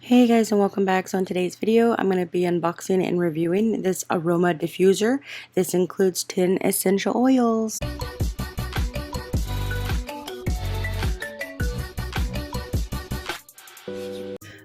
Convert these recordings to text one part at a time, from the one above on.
Hey guys, and welcome back. So in today's video I'm going to be unboxing and reviewing this Aroma Diffuser. This includes 10 essential oils.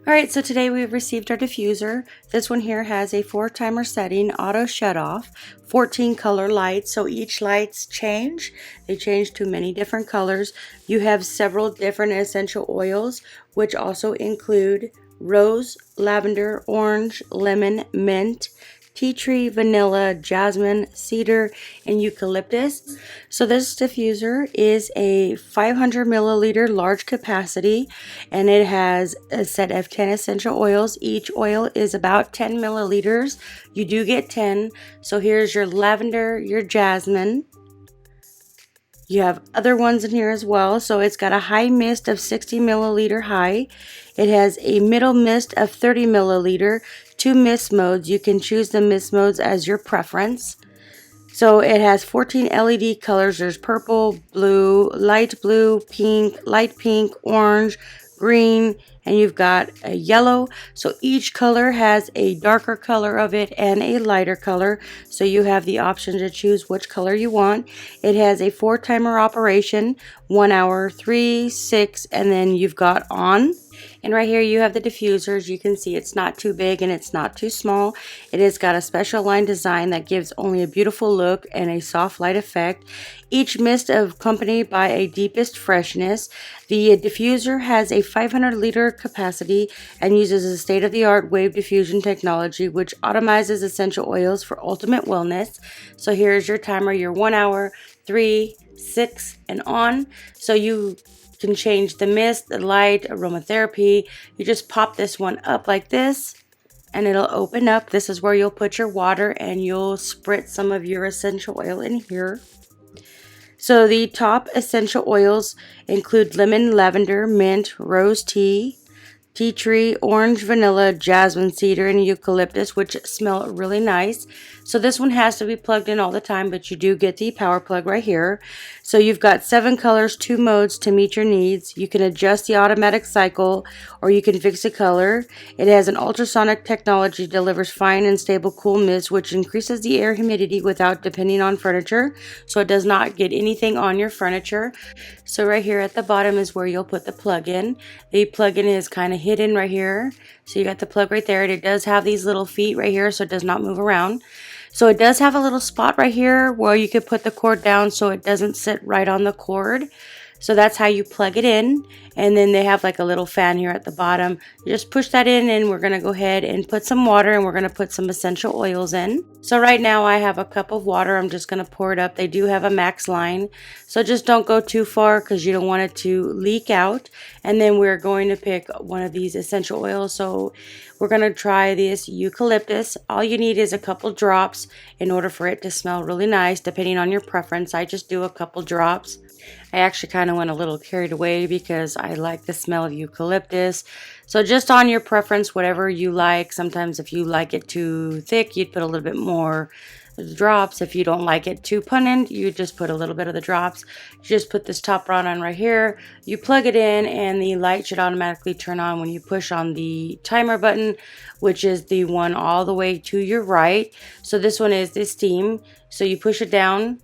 Alright, so today we've received our diffuser. This one here has a 4-timer setting, auto shut off, 14 color lights, so each lights change. They change to many different colors. You have several different essential oils, which also include rose, lavender, orange, lemon, mint, tea tree, vanilla, jasmine, cedar, and eucalyptus. So this diffuser is a 500 milliliter large capacity, and it has a set of 10 essential oils. Each oil is about 10 milliliters. You do get 10. So here's your lavender, your jasmine. You have other ones in here as well. So it's got a high mist of 60 milliliter high. It has a middle mist of 30 milliliter, 2 mist modes. You can choose the mist modes as your preference. So it has 14 LED colors. There's purple, blue, light blue, pink, light pink, orange, green, and you've got a yellow. So each color has a darker color of it and a lighter color, so you have the option to choose which color you want. It has a 4-timer operation, 1 hour, 3, 6, and then you've got on. And right here you have the diffusers. You can see it's not too big and it's not too small. It has got a special line design that gives only a beautiful look and a soft light effect. Each mist accompanied by a deepest freshness. The diffuser has a 500 liter capacity and uses a state-of-the-art wave diffusion technology, which atomizes essential oils for ultimate wellness. So here's your timer, your 1 hour, 3, 6, and on. So you can change the mist, the light, aromatherapy. You just pop this one up like this and it'll open up. This is where you'll put your water and you'll spritz some of your essential oil in here. So the top essential oils include lemon, lavender, mint, rose tea, tea tree, orange, vanilla, jasmine, cedar, and eucalyptus, which smell really nice. So this one has to be plugged in all the time, but you do get the power plug right here. So you've got 7 colors, 2 modes to meet your needs. You can adjust the automatic cycle, or you can fix a color. It has an ultrasonic technology, delivers fine and stable cool mist, which increases the air humidity without depending on furniture. So it does not get anything on your furniture. So right here at the bottom is where you'll put the plug in. The plug-in is kind of hidden right here. So you got the plug right there, and it does have these little feet right here, so it does not move around. So it does have a little spot right here where you could put the cord down so it doesn't sit right on the cord. So that's how you plug it in. And then they have like a little fan here at the bottom. You just push that in, and we're going to go ahead and put some water, and we're going to put some essential oils in. So right now I have a cup of water. I'm just going to pour it up. They do have a max line, so just don't go too far because you don't want it to leak out. And then we're going to pick one of these essential oils. So we're going to try this eucalyptus. All you need is a couple drops in order for it to smell really nice, depending on your preference. I just do a couple drops. I actually kind of went a little carried away because I like the smell of eucalyptus. So just on your preference, whatever you like. Sometimes if you like it too thick, you'd put a little bit more drops. If you don't like it too pungent, you just put a little bit of the drops. You just put this top rod on right here. You plug it in, and the light should automatically turn on when you push on the timer button, which is the one all the way to your right. So this one is the steam. So you push it down,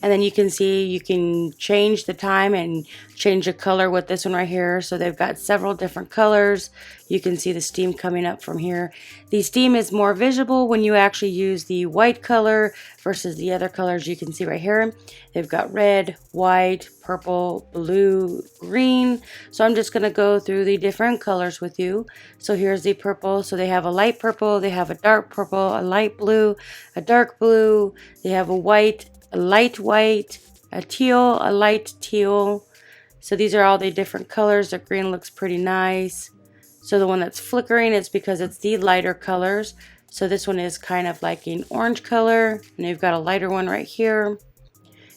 and then you can see you can change the time and change the color with this one right here. So they've got several different colors. You can see the steam coming up from here. The steam is more visible when you actually use the white color versus the other colors you can see right here. They've got red, white, purple, blue, green. So I'm just going to go through the different colors with you. So here's the purple. So they have a light purple, they have a dark purple, a light blue, a dark blue. They have a white, a light white, a teal, a light teal. So these are all the different colors. The green looks pretty nice. So the one that's flickering is because it's the lighter colors. So this one is kind of like an orange color, and you've got a lighter one right here.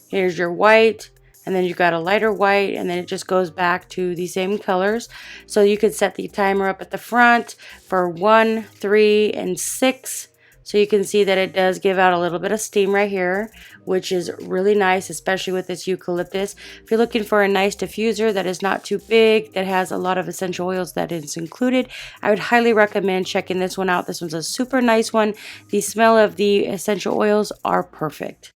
Here's your white, and then you've got a lighter white, and then it just goes back to the same colors. So you could set the timer up at the front for 1, 3, and 6. So you can see that it does give out a little bit of steam right here, which is really nice, especially with this eucalyptus. If you're looking for a nice diffuser that is not too big, that has a lot of essential oils that is included, I would highly recommend checking this one out. This one's a super nice one. The smell of the essential oils are perfect.